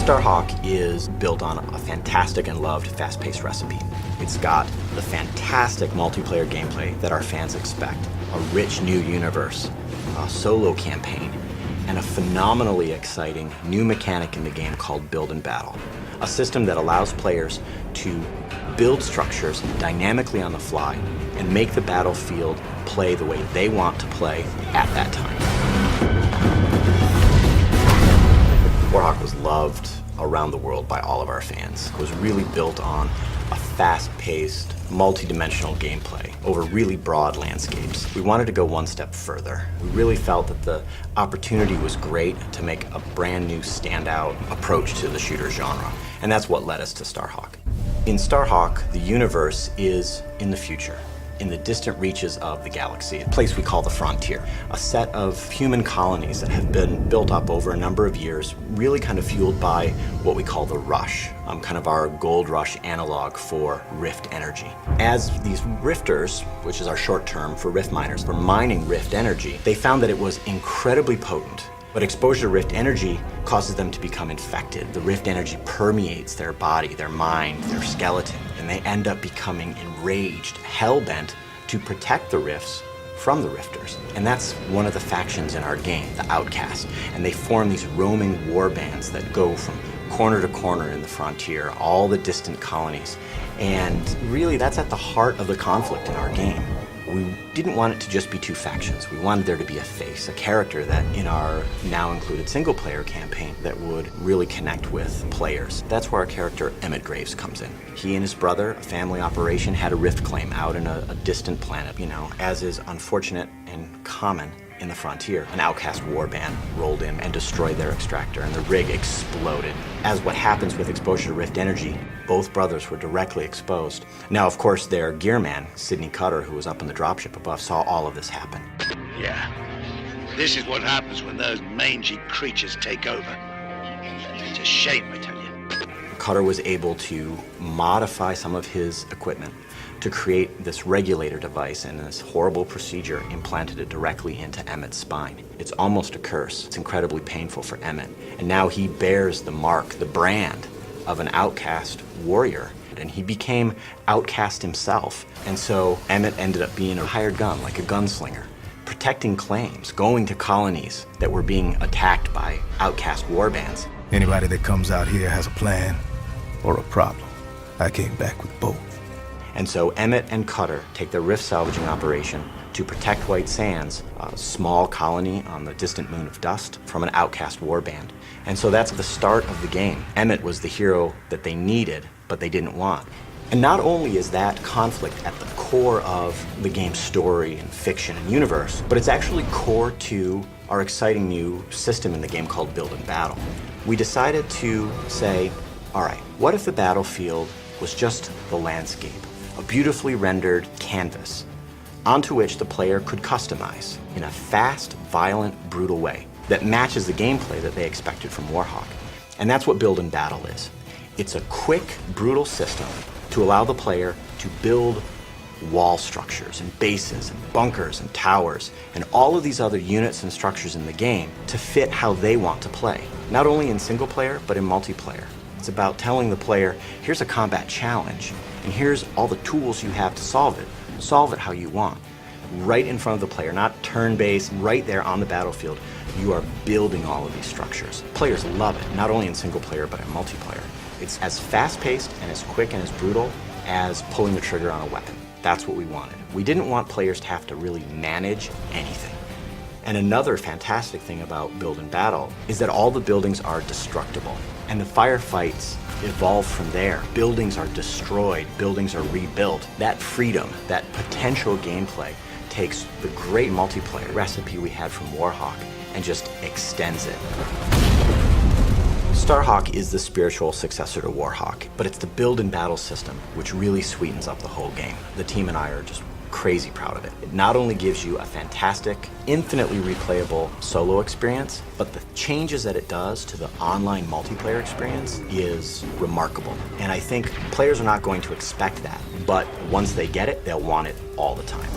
Starhawk is built on a fantastic and loved fast-paced recipe. It's got the fantastic multiplayer gameplay that our fans expect, a rich new universe, a solo campaign, and a phenomenally exciting new mechanic in the game called Build and Battle, a system that allows players to build structures dynamically on the fly and make the battlefield play the way they want to play at that time. Warhawk was loved around the world by all of our fans. It was really built on a fast-paced, multi-dimensional gameplay over really broad landscapes. We wanted to go one step further. We really felt that the opportunity was great to make a brand new standout approach to the shooter genre, and that's what led us to Starhawk. In Starhawk, the universe is in the future, in the distant reaches of the galaxy, a place we call the Frontier, a set of human colonies that have been built up over a number of years, really kind of fueled by what we call the Rush, kind of our gold rush analog for rift energy. As these rifters, which is our short term for rift miners, were mining rift energy, they found that it was incredibly potent. But exposure to rift energy causes them to become infected. The rift energy permeates their body, their mind, their skeleton, and they end up becoming enraged, hell-bent to protect the rifts from the rifters. And that's one of the factions in our game, the Outcast. And they form these roaming war bands that go from corner to corner in the Frontier, all the distant colonies. And really, that's at the heart of the conflict in our game. We didn't want it to just be two factions. We wanted there to be a face, a character that in our now included single player campaign that would really connect with players. That's where our character Emmett Graves comes in. He and his brother, a family operation, had a rift claim out in a distant planet, as is unfortunate and common in the Frontier. An outcast warband rolled in and destroyed their extractor, and the rig exploded. As what happens with exposure to rift energy, both brothers were directly exposed. Now, of course, their gearman, Sidney Cutter, who was up in the dropship above, saw all of this happen. Yeah, this is what happens when those mangy creatures take over. It's a shame, I tell you. Cutter was able to modify some of his equipment to create this regulator device, and this horrible procedure implanted it directly into Emmett's spine. It's almost a curse. It's incredibly painful for Emmett. And now he bears the mark, the brand of an outcast warrior. And he became outcast himself. And so Emmett ended up being a hired gun, like a gunslinger, protecting claims, going to colonies that were being attacked by outcast warbands. Anybody that comes out here has a plan or a problem. I came back with both. And so Emmett and Cutter take their rift salvaging operation to protect White Sands, a small colony on the distant moon of Dust, from an outcast warband. And so that's the start of the game. Emmett was the hero that they needed, but they didn't want. And not only is that conflict at the core of the game's story and fiction and universe, but it's actually core to our exciting new system in the game called Build and Battle. We decided to say, all right, what if the battlefield was just the landscape? A beautifully rendered canvas onto which the player could customize in a fast, violent, brutal way that matches the gameplay that they expected from Warhawk. And that's what Build and Battle is. It's a quick, brutal system to allow the player to build wall structures and bases and bunkers and towers and all of these other units and structures in the game to fit how they want to play, not only in single player, but in multiplayer. It's about telling the player, here's a combat challenge, and here's all the tools you have to solve it. Solve it how you want. Right in front of the player, not turn-based, right there on the battlefield, you are building all of these structures. Players love it, not only in single player, but in multiplayer. It's as fast-paced and as quick and as brutal as pulling the trigger on a weapon. That's what we wanted. We didn't want players to have to really manage anything. And another fantastic thing about Build and Battle is that all the buildings are destructible. And the firefights evolve from there. Buildings are destroyed, buildings are rebuilt. That freedom, that potential gameplay takes the great multiplayer recipe we had from Warhawk and just extends it. Starhawk is the spiritual successor to Warhawk, but it's the Build and Battle system which really sweetens up the whole game. The team and I are just crazy proud of it. It not only gives you a fantastic, infinitely replayable solo experience, but the changes that it does to the online multiplayer experience is remarkable. And I think players are not going to expect that, but once they get it, they'll want it all the time.